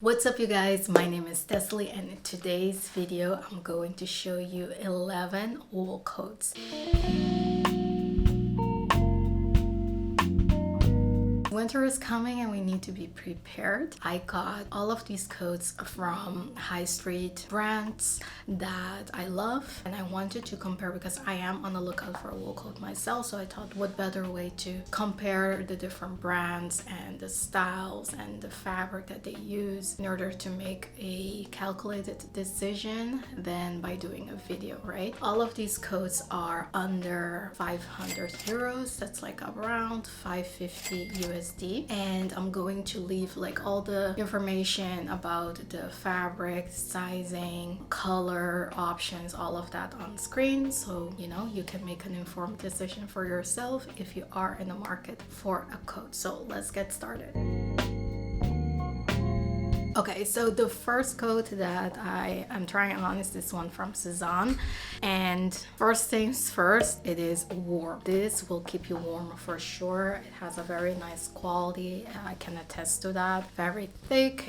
What's up you guys, my name is Teslie and in today's video I'm going to show you 11 wool coats. Winter is coming and we need to be prepared. I got all of these coats from high street brands that I love and I wanted to compare because I am on the lookout for a wool coat myself, so I thought what better way to compare the different brands and the styles and the fabric that they use in order to make a calculated decision than by doing a video, right? All of these coats are under 500 euros, that's like around 550 USD, and I'm going to leave like all the information about the fabric, sizing, color options, all of that on screen, so you know you can make an informed decision for yourself if you are in the market for a coat. So let's get started. Okay, so the first coat that I am trying on is this one from Cezanne, and first things first, it is warm. This will keep you warm for sure. It has a very nice quality, I can attest to that. Very thick,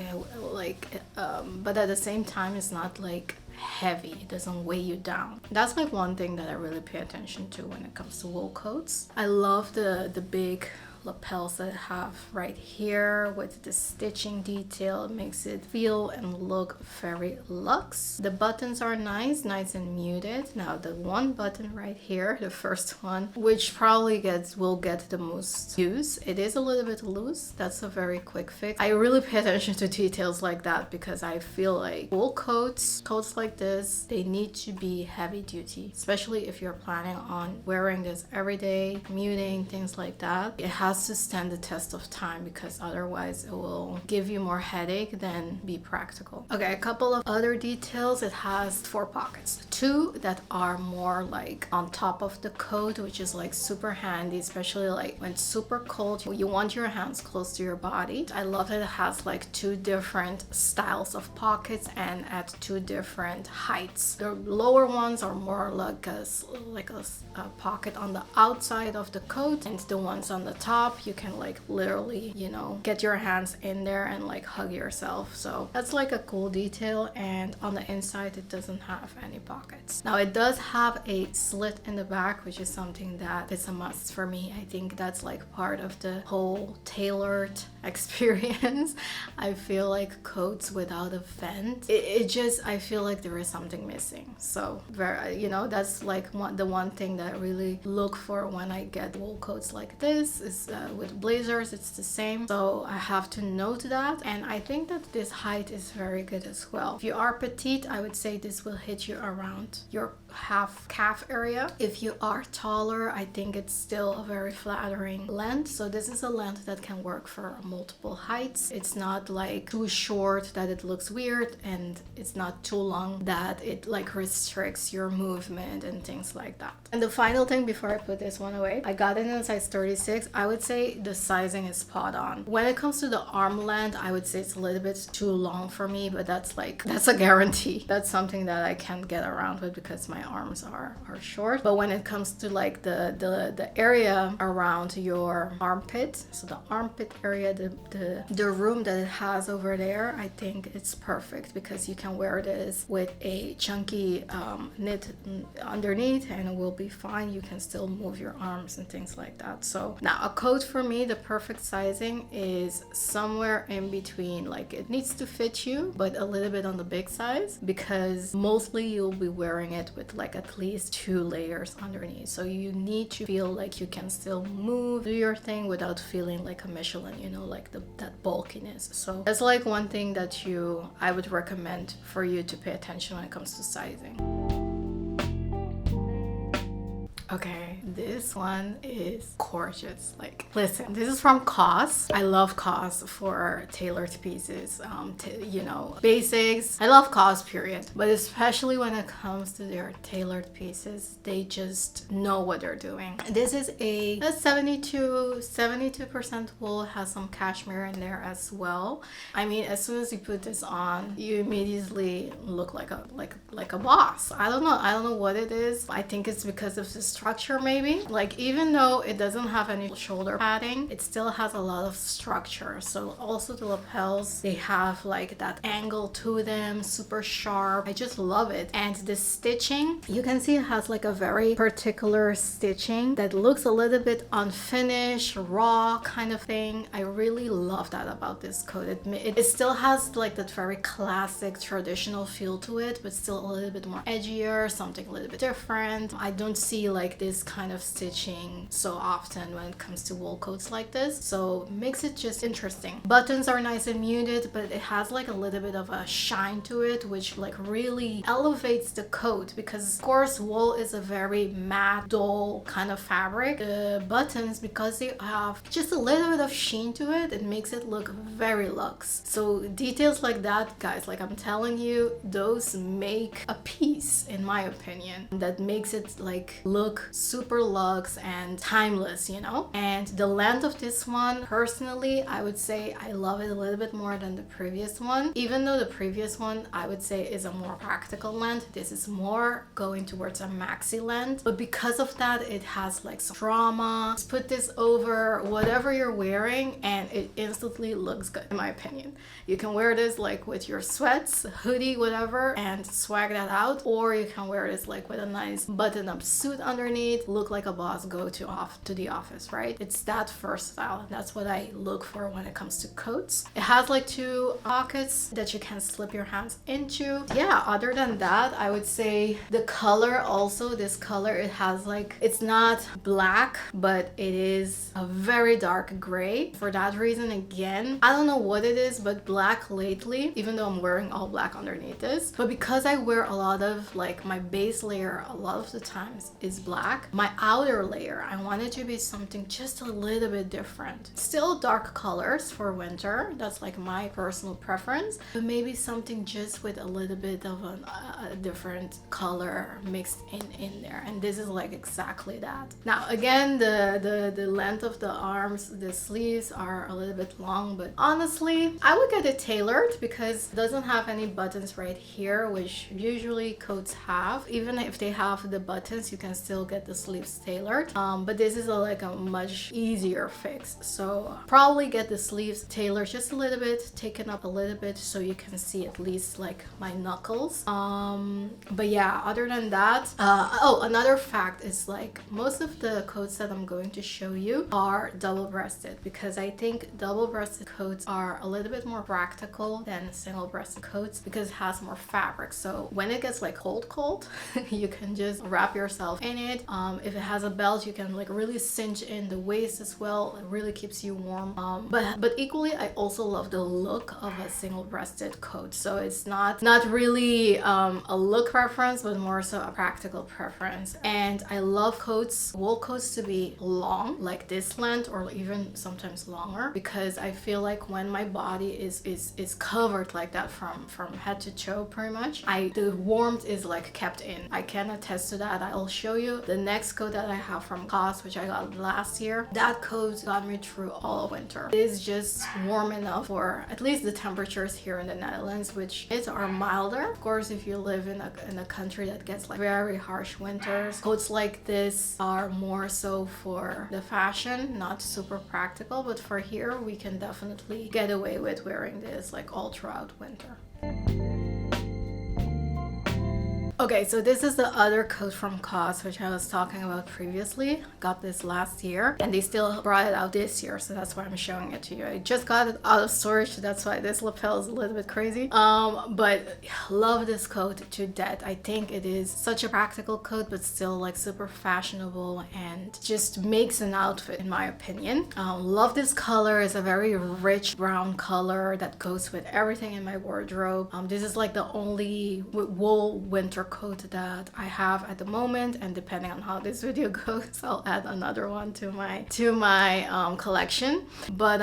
but at the same time it's not like heavy, it doesn't weigh you down. That's like one thing that I really pay attention to when it comes to wool coats. I love the big lapels that I have right here with the stitching detail. It makes it feel and look very luxe. The buttons are nice and muted. Now the one button right here, the first one, which probably will get the most use, it is a little bit loose. That's a very quick fix. I really pay attention to details like that because I feel like wool coats like this, they need to be heavy duty, especially if you're planning on wearing this every day, muting, things like that. It has to stand the test of time because otherwise it will give you more headache than be practical. Okay, a couple of other details. It has 4 pockets, 2 that are more like on top of the coat, which is like super handy, especially like when it's super cold, you want your hands close to your body. I love that it has like 2 different styles of pockets and at 2 different heights. The lower ones are more like a pocket on the outside of the coat, and the ones on the top you can like literally, you know, get your hands in there and like hug yourself. So that's like a cool detail, and on the inside it doesn't have any pockets. Now it does have a slit in the back, which is something that is a must for me. I think that's like part of the whole tailored experience. I feel like coats without a vent, I feel like there is something missing. So that's like the one thing that I really look for when I get wool coats like this is with blazers it's the same, so I have to note that. And I think that this height is very good as well. If you are petite, I would say this will hit you around your half calf area. If you are taller, I think it's still a very flattering length, so this is a length that can work for multiple heights. It's not like too short that it looks weird, and it's not too long that it like restricts your movement and things like that. And the final thing before I put this one away, I got it in a size 36. I would say the sizing is spot on. When it comes to the arm length, I would say it's a little bit too long for me, but that's a guarantee. That's something that I can't get around with because my arms are short. But when it comes to like the area around your armpit, so the armpit area, the room that it has over there, I think it's perfect because you can wear this with a chunky knit underneath and it will be fine. You can still move your arms and things like that. So now a coat for me, the perfect sizing is somewhere in between. Like it needs to fit you, but a little bit on the big size, because mostly you'll be wearing it with like at least 2 layers underneath. So you need to feel like you can still move, do your thing without feeling like a Michelin, you know, like that bulkiness. So that's like one thing that I would recommend for you to pay attention when it comes to sizing. Okay, this one is gorgeous. Like, listen, this is from COS. I love COS for tailored pieces, basics. I love COS, period. But especially when it comes to their tailored pieces, they just know what they're doing. This is a 72% wool, has some cashmere in there as well. I mean, as soon as you put this on, you immediately look like a boss. I don't know what it is. I think it's because of the structure maybe. me. Like, even though it doesn't have any shoulder padding, it still has a lot of structure. So also the lapels, they have like that angle to them, super sharp. I just love it. And the stitching, you can see it has like a very particular stitching that looks a little bit unfinished, raw kind of thing. I really love that about this coat. It still has like that very classic traditional feel to it, but still a little bit more edgier, something a little bit different. I don't see like this kind of stitching so often when it comes to wool coats like this, so makes it just interesting. Buttons are nice and muted, but it has like a little bit of a shine to it, which like really elevates the coat, because of course wool is a very matte, dull kind of fabric. The buttons, because they have just a little bit of sheen to it, it makes it look very luxe. So details like that, guys, like I'm telling you, those make a piece, in my opinion, that makes it like look super luxe and timeless, you know. And the length of this one, personally, I would say I love it a little bit more than the previous one. Even though the previous one I would say is a more practical length, this is more going towards a maxi length, but because of that it has like some drama. Just put this over whatever you're wearing and it instantly looks good, in my opinion. You can wear this like with your sweats, hoodie, whatever, and swag that out, or you can wear this like with a nice button-up suit underneath, look like a boss, go to the office, right? It's that versatile, and that's what I look for when it comes to coats. It has like 2 pockets that you can slip your hands into. Yeah, other than that, I would say the color also, this color, it has like, it's not black, but it is a very dark gray. For that reason, again, I don't know what it is, but black lately, even though I'm wearing all black underneath this, but because I wear a lot of like my base layer a lot of the times is black, my outer layer, I want it to be something just a little bit different. Still dark colors for winter, that's like my personal preference, but maybe something just with a little bit of a different color mixed in there, and this is like exactly that. Now again, the length of the arms, the sleeves are a little bit long, but honestly I would get it tailored because it doesn't have any buttons right here, which usually coats have. Even if they have the buttons, you can still get the sleeves tailored, but this is like a much easier fix. So probably get the sleeves tailored just a little bit, taken up a little bit, so you can see at least like my knuckles. But yeah, other than that, oh, another fact is like most of the coats that I'm going to show you are double-breasted, because I think double-breasted coats are a little bit more practical than single-breasted coats because it has more fabric. So when it gets like cold, you can just wrap yourself in it. If it has a belt, you can like really cinch in the waist as well. It really keeps you warm. But equally, I also love the look of a single-breasted coat. So it's not really a look preference, but more so a practical preference. And I love coats, wool coats, to be long, like this length or even sometimes longer, because I feel like when my body is covered like that from head to toe pretty much, the warmth is like kept in. I can attest to that. I'll show you the next coat that I have from COS, which I got last year. That coat got me through all of winter. It is just warm enough for at least the temperatures here in the Netherlands, which are milder. Of course, if you live in a country that gets like very harsh winters, coats like this are more so for the fashion, not super practical, but for here we can definitely get away with wearing this like all throughout winter. Okay, so this is the other coat from COS, which I was talking about previously. Got this last year and they still brought it out this year, so that's why I'm showing it to you. I just got it out of storage, so that's why this lapel is a little bit crazy. But love this coat to death. I think it is such a practical coat, but still like super fashionable and just makes an outfit, in my opinion. Love this color. It's a very rich brown color that goes with everything in my wardrobe. This is like the only wool winter coat that I have at the moment, and depending on how this video goes, I'll add another one to my collection. But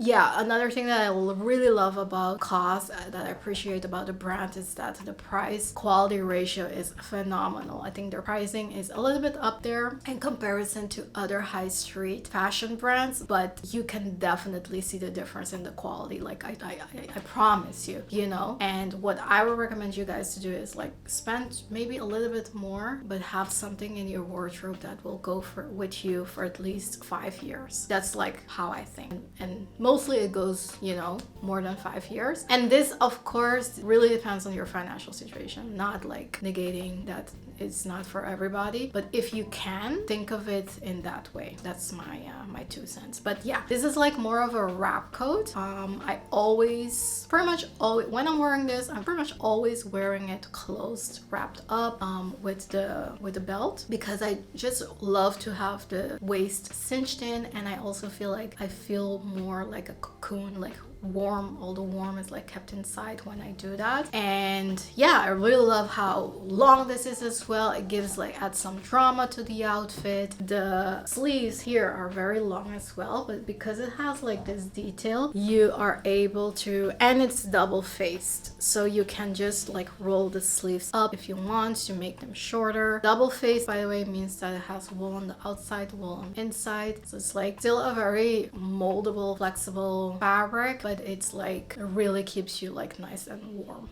yeah, another thing that I really love about COS, that I appreciate about the brand, is that the price quality ratio is phenomenal. I think their pricing is a little bit up there in comparison to other high street fashion brands, but you can definitely see the difference in the quality. Like I promise you, you know. And what I would recommend you guys to do is like spend spend maybe a little bit more, but have something in your wardrobe that will go with you for at least 5 years. That's like how I think. And mostly it goes, you know, more than 5 years. And this, of course, really depends on your financial situation, not like negating that it's not for everybody, but if you can, think of it in that way. That's my my 2 cents. But yeah, this is like more of a wrap coat. I always, pretty much always, when I'm wearing this, I'm pretty much always wearing it closed, wrapped up with the belt, because I just love to have the waist cinched in, and I also feel like I feel more like a cocoon, like warm. All the warm is like kept inside when I do that. And yeah, I really love how long this is as well. It gives like, adds some drama to the outfit. The sleeves here are very long as well, but because it has like this detail, you are able to, and it's double faced, so you can just like roll the sleeves up if you want to make them shorter. Double faced, by the way, means that it has wool on the outside, wool on the inside, so it's like still a very moldable, flexible fabric, but it's like, it really keeps you like nice and warm.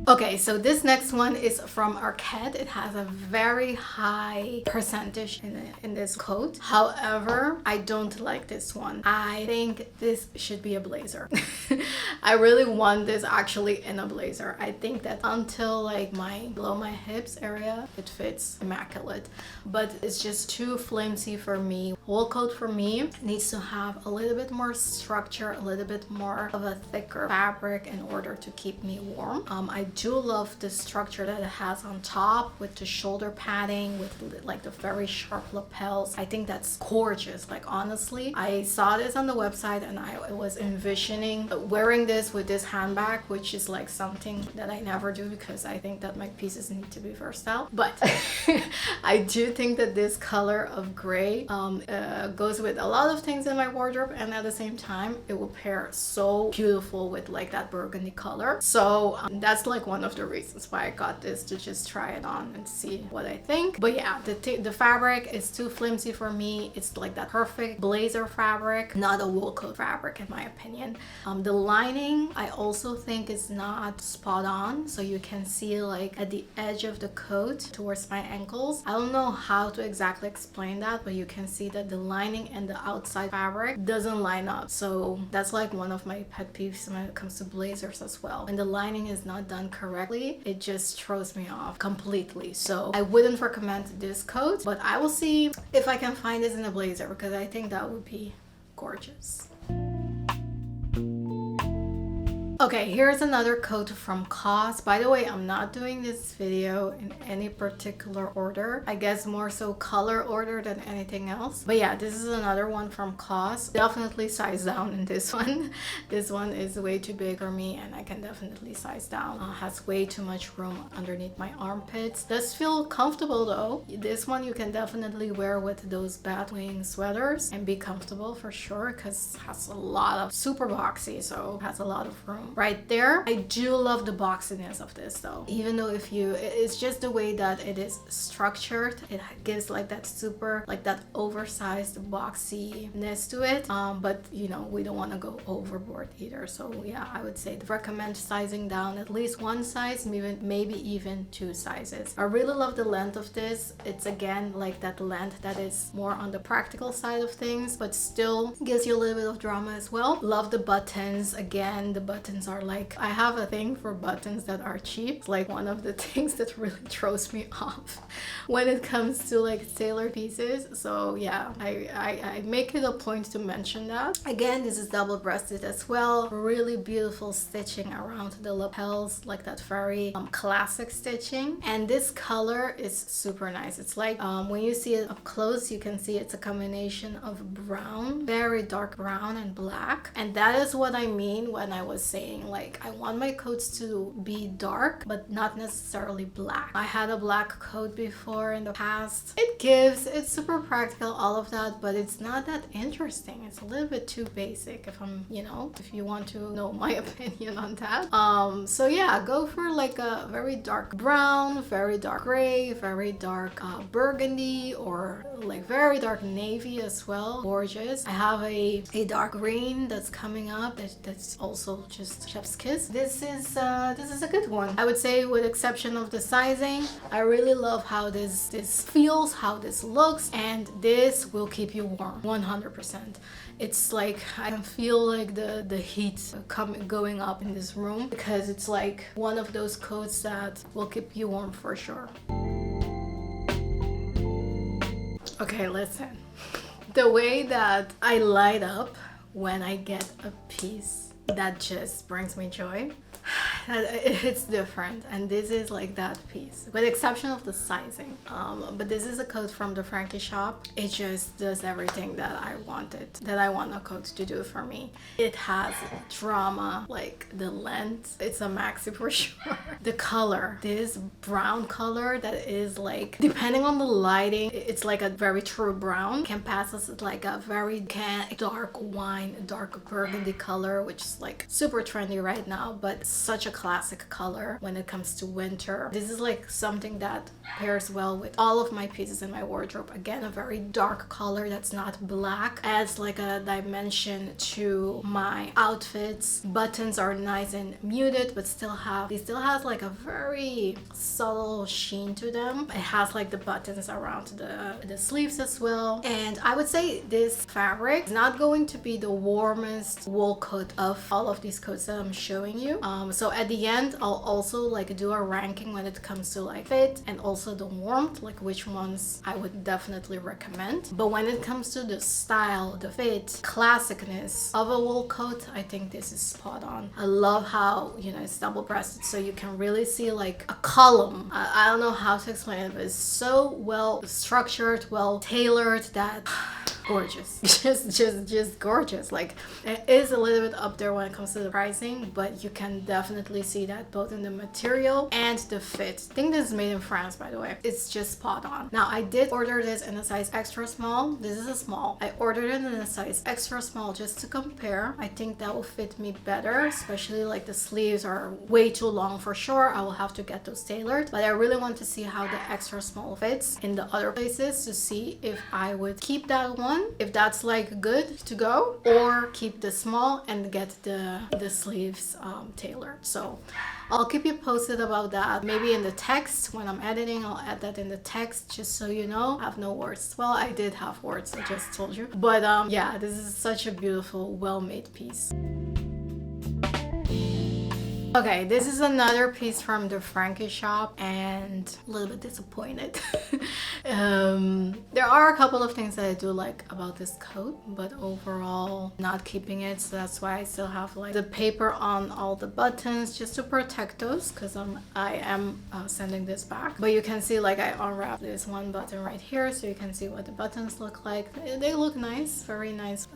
Okay, so this next one is from Arket. It has a very high percentage in this coat. However, I don't like this one. I think this should be a blazer. I really want this actually in a blazer. I think that until like below my hips area, it fits immaculate, but it's just too flimsy for me. Wool coat for me needs to have a little bit more structure, a little bit more of a thicker fabric in order to keep me warm. I do love the structure that it has on top with the shoulder padding, with like the very sharp lapels. I think that's gorgeous. Like honestly, I saw this on the website and I was envisioning wearing this with this handbag, which is like something that I never do because I think that my pieces need to be versatile. But I do think that this color of gray goes with a lot of things in my wardrobe, and at the same time it will pair so beautiful with like that burgundy color. So that's like one of the reasons why I got this, to just try it on and see what I think. But yeah, the fabric is too flimsy for me. It's like that perfect blazer fabric, not a wool coat fabric in my opinion. The lining I also think is not spot on, so you can see like at the edge of the coat towards my ankles. I don't know how to exactly explain that, but you can see that the lining and the outside fabric doesn't line up. So that's like one of my pet peeves when it comes to blazers as well. When the lining is not done correctly, it just throws me off completely. So I wouldn't recommend this coat, but I will see if I can find this in a blazer, because I think that would be gorgeous. Okay, here's another coat from COS. By the way, I'm not doing this video in any particular order. I guess more so color order than anything else. But yeah, this is another one from COS. Definitely size down in this one. This one is way too big for me, and I can definitely size down. Has way too much room underneath my armpits. Does feel comfortable though. This one you can definitely wear with those batwing sweaters and be comfortable for sure, because it has a lot of super boxy, so it has a lot of room right there. I do love the boxiness of this though, even though it's just the way that it is structured. It gives like that super, like that oversized boxiness to it, but you know, we don't want to go overboard either. So yeah, I would say recommend sizing down at least one size, maybe even 2 sizes. I really love the length of this. It's again like that length that is more on the practical side of things, but still gives you a little bit of drama as well. Love the buttons. Again, the buttons are like, I have a thing for buttons that are cheap. It's like one of the things that really throws me off when it comes to like tailor pieces. So yeah, I make it a point to mention that. Again, this is double-breasted as well. Really beautiful stitching around the lapels, like that very classic stitching. And this color is super nice. It's like when you see it up close, you can see it's a combination of brown, very dark brown and black. And that is what I mean when I was saying like I want my coats to be dark but not necessarily black. I had a black coat before in the past. It's super practical, all of that, but it's not that interesting. It's a little bit too basic, if you want to know my opinion on that. So yeah, go for like a very dark brown, very dark gray, very dark burgundy, or like very dark navy as well. Gorgeous. I have a dark green that's coming up that's also just almost chef's kiss. This is a good one. I would say, with exception of the sizing, I really love how this feels, how this looks, and this will keep you warm 100%. It's like I can feel like the heat going up in this room, because it's like one of those coats that will keep you warm for sure. Okay, listen. The way that I light up when I get a piece that just brings me joy, it's different, and this is like that piece, with the exception of the sizing. But this is a coat from the Frankie shop. It just does everything that I want a coat to do for me. It has drama, like the length, it's a maxi for sure. The color, this brown color that is like, depending on the lighting, it's like a very true brown, can pass as like a very dark wine, dark burgundy color, which is like super trendy right now, but such a classic color when it comes to winter. This is like something that pairs well with all of my pieces in my wardrobe. Again, a very dark color that's not black, adds like a dimension to my outfits. Buttons are nice and muted, but still has like a very subtle sheen to them. It has like the buttons around the sleeves as well. And I would say this fabric is not going to be the warmest wool coat of all of these coats that I'm showing you. So at the end, I'll also like do a ranking when it comes to like fit and also the warmth, like which ones I would definitely recommend. But when it comes to the style, the fit, classicness of a wool coat, I think this is spot on. I love how, you know, it's double-breasted, so you can really see like a column. I don't know how to explain it, but it's so well structured, well tailored that gorgeous. just gorgeous. Like, it is a little bit up there when it comes to the pricing, but you can definitely see that both in the material and the fit. I think this is made in France, by the way. It's just spot on. Now, I did order this in a size extra small. This is a small. I ordered it in a size extra small just to compare. I think that will fit me better, especially like the sleeves are way too long for sure. I will have to get those tailored, but I really want to see how the extra small fits in the other places to see if I would keep that one, if that's like good to go, or keep the small and get the sleeves tailored. So I'll keep you posted about that. Maybe in the text, when I'm editing, I'll add that in the text, just so you know. I have no words. Well, I did have words, I just told you. But yeah, this is such a beautiful, well-made piece. Okay, this is another piece from the Frankie shop, and a little bit disappointed. There are a couple of things that I do like about this coat, but overall not keeping it, so that's why I still have like the paper on all the buttons just to protect those, because I am sending this back. But you can see like I unwrapped this one button right here, so you can see what the buttons look like. They look nice, very nice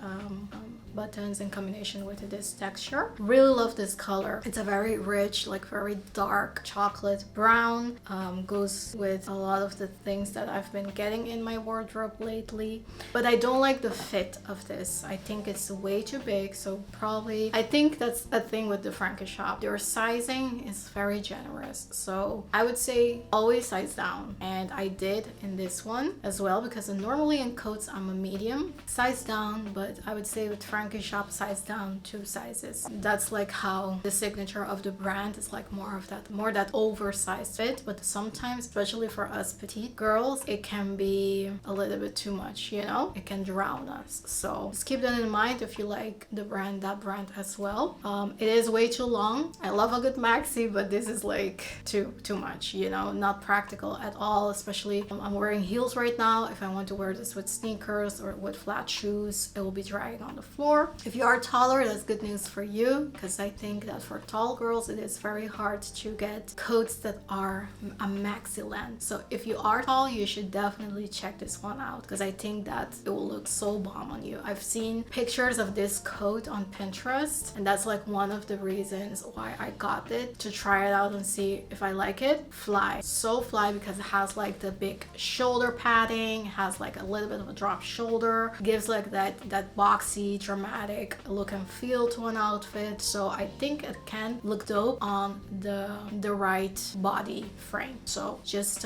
buttons in combination with this texture. Really love this color. It's a very rich, like very dark chocolate brown. Goes with a lot of the things that I've been getting in my wardrobe lately. But I don't like the fit of this. I think it's way too big, so probably, I think that's a thing with the Frankie shop. Their sizing is very generous, so I would say always size down, and I did in this one as well, because normally in coats I'm a medium size down, but I would say with Frankie shop, size down 2 sizes. That's like how the signature of the brand is, like more that oversized fit. But sometimes, especially for us petite girls, it can be a little bit too much, you know, it can drown us. So just keep that in mind if you like that brand as well. It is way too long. I love a good maxi, but this is like too much, you know, not practical at all. Especially I'm wearing heels right now. If I want to wear this with sneakers or with flat shoes, it will be dragging on the floor. If you are taller, that's good news for you, because I think that for tall girls it is very hard to get coats that are a maxi length. So if you are tall, you should definitely check this one out, because I think that it will look so bomb on you. I've seen pictures of this coat on Pinterest, and that's like one of the reasons why I got it, to try it out and see if I like it. Fly, so fly, because it has like the big shoulder padding, has like a little bit of a drop shoulder, gives like that boxy dramatic dramatic look and feel to an outfit. So I think it can look dope on the right body frame. So just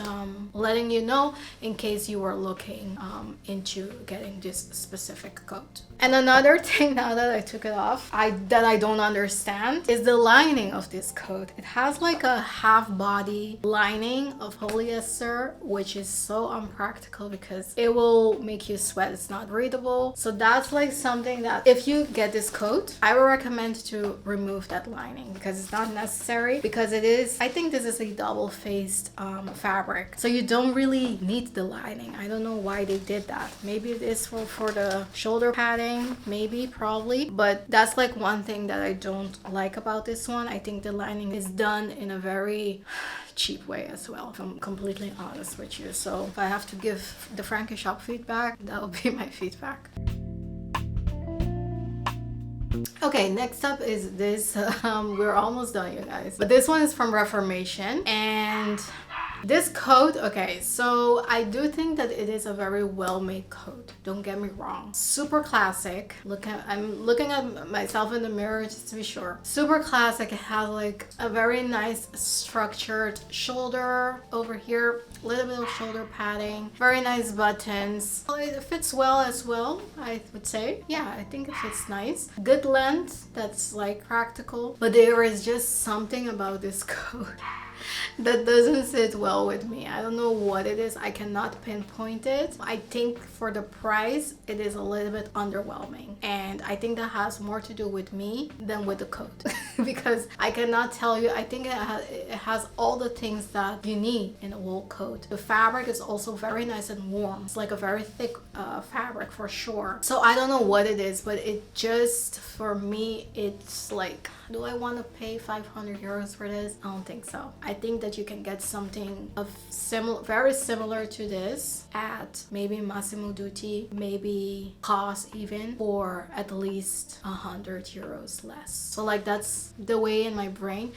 letting you know in case you were looking into getting this specific coat. And another thing, now that I took it off, that I don't understand is the lining of this coat. It has like a half body lining of polyester, which is so unpractical because it will make you sweat. It's not breathable. So that's like something that if you get this coat, I would recommend to remove that lining because it's not necessary, because it is, I think this is a double-faced fabric. So you don't really need the lining. I don't know why they did that. Maybe it is for the shoulder padding, maybe, probably, but that's like one thing that I don't like about this one. I think the lining is done in a very cheap way as well, if I'm completely honest with you. So if I have to give the Frankie Shop feedback, that will be my feedback. Okay, next up is this. We're almost done, you guys, but this one is from Reformation, and this coat, okay, so I do think that it is a very well-made coat. Don't get me wrong. Super classic. I'm looking at myself in the mirror just to be sure. Super classic. It has like a very nice structured shoulder over here. A little bit of shoulder padding. Very nice buttons. It fits well as well, I would say. Yeah, I think it fits nice. Good length. That's like practical. But there is just something about this coat that doesn't sit well with me. I don't know what it is. I cannot pinpoint it. I think for the price, it is a little bit underwhelming. And I think that has more to do with me than with the coat. Because I cannot tell you, I think it has all the things that you need in a wool coat. The fabric is also very nice and warm. It's like a very thick fabric for sure. So I don't know what it is, but it just, for me, it's like, do I want to pay 500 euros for this? I don't think so. I think that you can get something of very similar to this at maybe Massimo Dutti, maybe COS even, for at least 100 euros less. So like that's the way in my brain.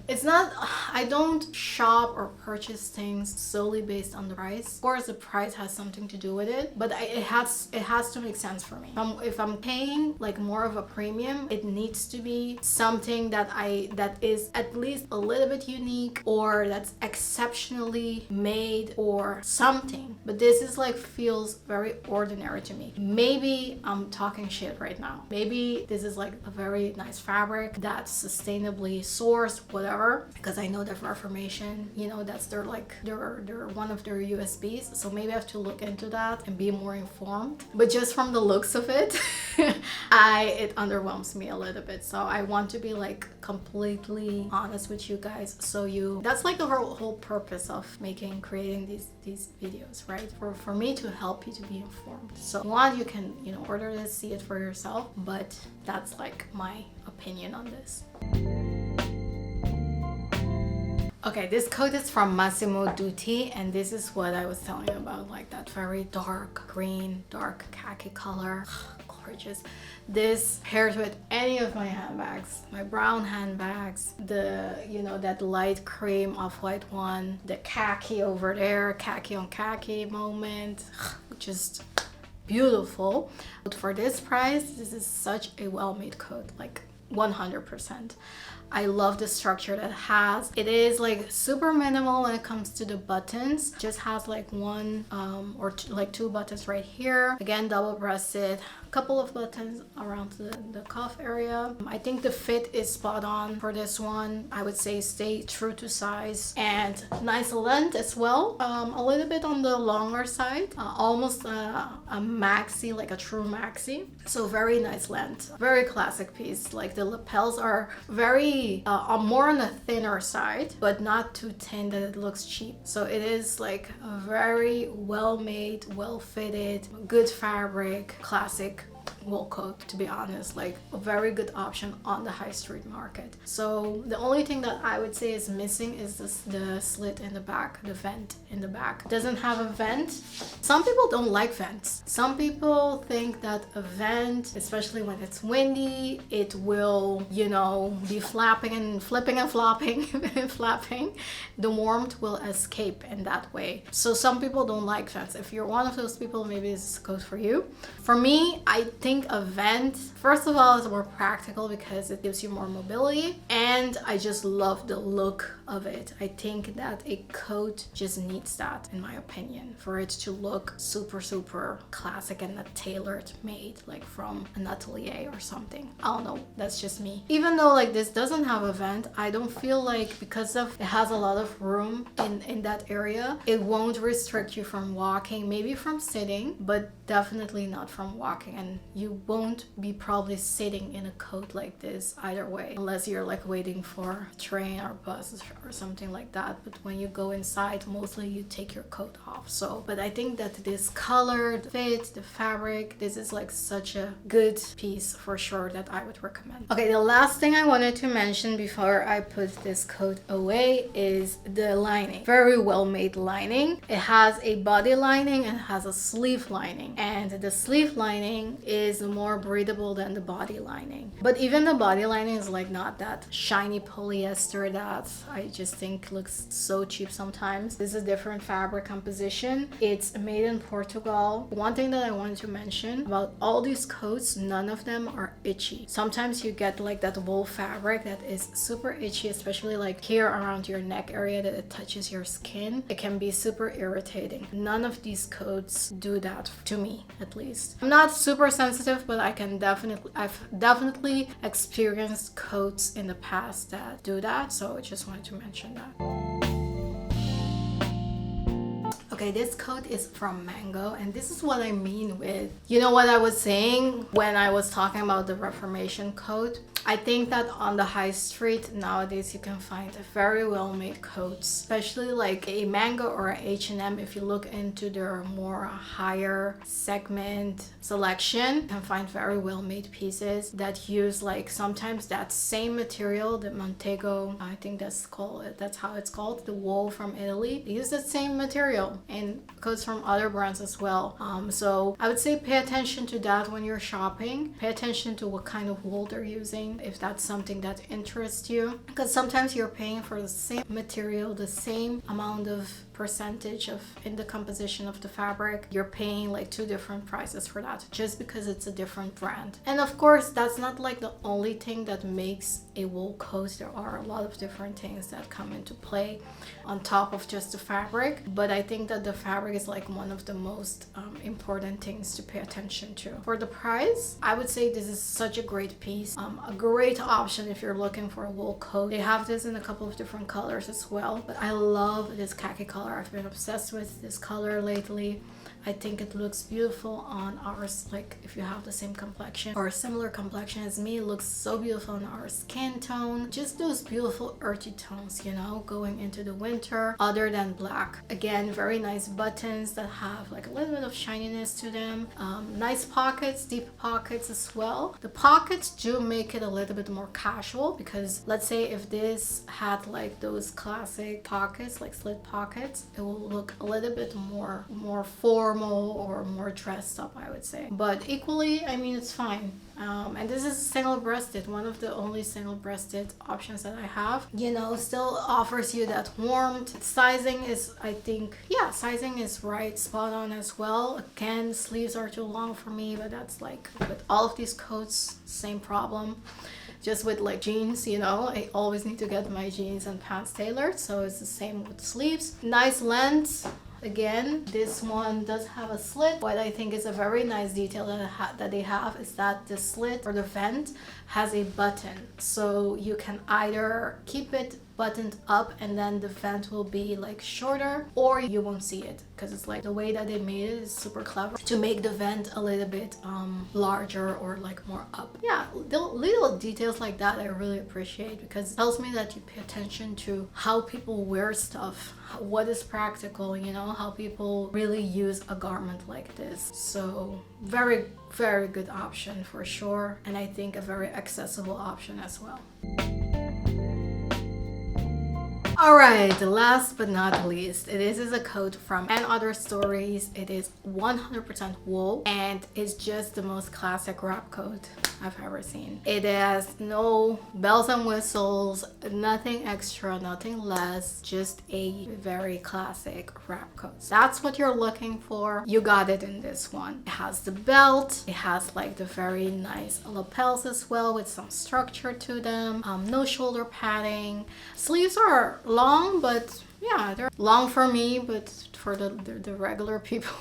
It's not, I don't shop or purchase things solely based on the price. Of course, the price has something to do with it, but it has to make sense for me. If I'm paying like more of a premium, it needs to be something that is at least a little bit unique, or that's exceptionally made or something. But this is like feels very ordinary to me. Maybe I'm talking shit right now. Maybe this is like a very nice fabric that's sustainably sourced, whatever, because I know that Reformation, you know, that's their one of their USBs. So maybe I have to look into that and be more informed. But just from the looks of it, it underwhelms me a little bit. So I want to be like completely honest with you guys. So that's like the whole purpose of creating these videos, right? For me to help you to be informed. So if you want, you can, you know, order this, see it for yourself, but that's like my opinion on this. Okay, this coat is from Massimo Dutti, and this is what I was telling you about, like that very dark green, dark khaki color. Gorgeous. This pairs with any of my handbags, my brown handbags, that light cream off-white one, the khaki over there, khaki on khaki moment, just beautiful. But for this price, this is such a well-made coat, like 100%. I love the structure that it has. It is like super minimal when it comes to the buttons. Just has like one or two buttons right here. Again, double-breasted. A couple of buttons around the cuff area. I think the fit is spot on for this one. I would say stay true to size, and nice length as well. A little bit on the longer side, almost a maxi, like a true maxi. So very nice length, very classic piece. Like the lapels are very more on the thinner side, but not too thin that it looks cheap. So it is like a very well made, well fitted, good fabric, classic wool coat, to be honest. Like a very good option on the high street market. So the only thing that I would say is missing is the slit in the back, the vent in the back. It doesn't have a vent. Some people don't like vents. Some people think that a vent, especially when it's windy, it will, you know, be flapping and flipping and flopping and flapping. The warmth will escape in that way. So some people don't like vents. If you're one of those people, maybe this is a coat for you. For me, I think think a vent, first of all, is more practical because it gives you more mobility, and I just love the look of it. I think that a coat just needs that, in my opinion, for it to look super classic and not tailored made like from an atelier or something. I don't know, that's just me. Even though like this doesn't have a vent, I don't feel like, because of it has a lot of room in that area, it won't restrict you from walking, maybe from sitting, but definitely not from walking. And you won't be probably sitting in a coat like this either way, unless you're like waiting for a train or bus or something like that. But when you go inside, mostly you take your coat off. So, but I think that this color, the fit, the fabric, this is like such a good piece for sure that I would recommend. Okay, the last thing I wanted to mention before I put this coat away is the lining. Very well made lining. It has a body lining and has a sleeve lining, and the sleeve lining is more breathable than the body lining. But even the body lining is like not that shiny polyester that I just think looks so cheap sometimes. This is a different fabric composition. It's made in Portugal. One thing that I wanted to mention about all these coats, none of them are itchy. Sometimes you get like that wool fabric that is super itchy, especially like here around your neck area that it touches your skin. It can be super irritating. None of these coats do that, to me at least. I'm not super sensitive, but I've definitely experienced coats in the past that do that, so I just wanted to mention that. Okay, this coat is from Mango, and this is what I mean with, you know what I was saying when I was talking about the Reformation coat? I think that on the high street nowadays you can find very well made coats, especially like a Mango or a H&M. If you look into their more higher segment selection, you can find very well made pieces that use like sometimes that same material, the Montego, I think that's how it's called, the wool from Italy. They use that same material in coats from other brands as well. So I would say pay attention to that when you're shopping. Pay attention to what kind of wool they're using, if that's something that interests you, because sometimes you're paying for the same material, the same amount of percentage of in the composition of the fabric. You're paying like two different prices for that just because it's a different brand. And of course, that's not like the only thing that makes a wool coat. There are a lot of different things that come into play on top of just the fabric, but I think that the fabric is like one of the most important things to pay attention to. For the price, I would say this is such a great piece, a great option if you're looking for a wool coat. They have this in a couple of different colors as well, but I love this khaki color. I've been obsessed with this color lately. I think it looks beautiful on ours, like if you have the same complexion or a similar complexion as me, it looks so beautiful on our skin tone. Just those beautiful earthy tones, you know, going into the winter, other than black. Again, very nice buttons that have like a little bit of shininess to them. Nice pockets, deep pockets as well. The pockets do make it a little bit more casual, because let's say if this had like those classic pockets, like slit pockets, it will look a little bit more formal or more dressed up, I would say. But equally, I mean, it's fine. And this is single-breasted, one of the only single-breasted options that I have. You know, still offers you that warmth. Sizing is, I think, yeah, sizing is right, spot on as well. Again, sleeves are too long for me, but that's like with all of these coats, same problem. Just with like jeans, you know, I always need to get my jeans and pants tailored, so it's the same with sleeves. Nice length. Again, this one does have a slit. What I think is a very nice detail that they have is that the slit or the vent has a button, so you can either keep it buttoned up and then the vent will be like shorter, or you won't see it, because it's like the way that they made it is super clever to make the vent a little bit larger or like more up. Yeah, the little details like that I really appreciate, because it tells me that you pay attention to how people wear stuff, what is practical, you know, how people really use a garment like this. So very good option for sure, and I think a very accessible option as well. Alright, last but not least, this is a coat from And Other Stories. It is 100% wool, and it's just the most classic wrap coat. I've ever seen. It has no bells and whistles, nothing extra, nothing less, just a very classic wrap coat. That's what you're looking for. You got it in this one. It has the belt, it has like the very nice lapels as well with some structure to them. No shoulder padding. Sleeves are long, but yeah, they're long for me, but for the regular people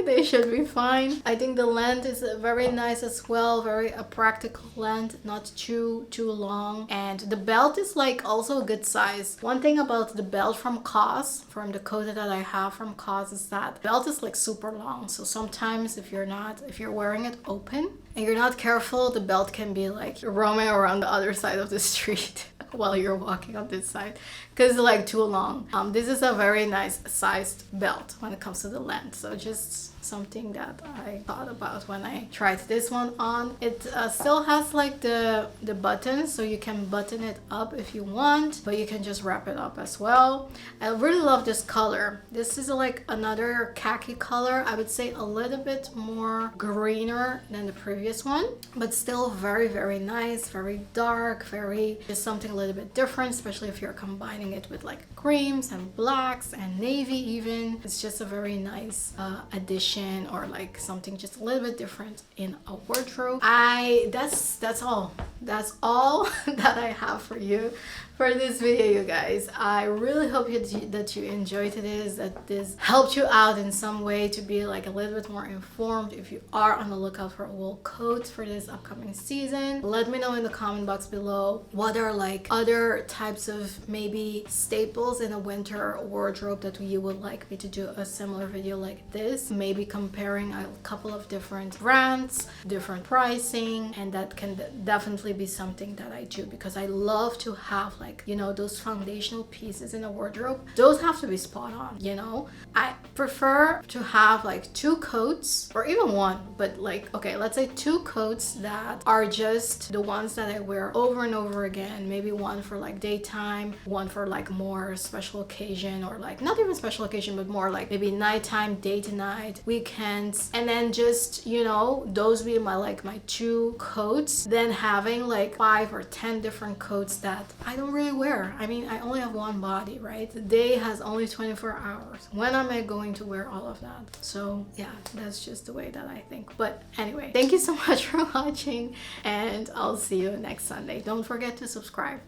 they should be fine. I think the length is very nice as well, very a practical length, not too long, and the belt is like also a good size. One thing about the belt from COS, from the coat that I have from COS, is that the belt is like super long, so sometimes if you're wearing it open and you're not careful, the belt can be like roaming around the other side of the street while you're walking on this side because it's like too long. This is a very nice sized belt when it comes to the length, so just something that I thought about when I tried this one on. It still has like the buttons, so you can button it up if you want, but you can just wrap it up as well. I really love this color. This is like another khaki color. I would say a little bit more greener than the previous one, but still very nice, very dark, very just something a little bit different, especially if you're combining it with like creams and blacks and navy even. It's just a very nice addition, or like something just a little bit different in a wardrobe. That's all that I have for you for this video, you guys. I really hope that you enjoyed this, that this helped you out in some way to be like a little bit more informed if you are on the lookout for wool coats for this upcoming season. Let me know in the comment box below what are like other types of maybe staples in a winter wardrobe that you would like me to do a similar video like this, maybe comparing a couple of different brands, different pricing, and that can definitely be something that I do because I love to have like, you know, those foundational pieces in a wardrobe. Those have to be spot on, you know. I prefer to have like 2 coats or even one, but like, okay, let's say 2 coats that are just the ones that I wear over and over again. Maybe one for like daytime, one for like more special occasion, or like not even special occasion, but more like maybe nighttime, day to night, weekends, and then just, you know, those be my 2 coats. Then having like 5 or 10 different coats that I don't really wear. I mean, I only have one body, right? The day has only 24 hours. When am I going to wear all of that? So yeah, that's just the way that I think. But anyway, thank you so much for watching, and I'll see you next Sunday. Don't forget to subscribe.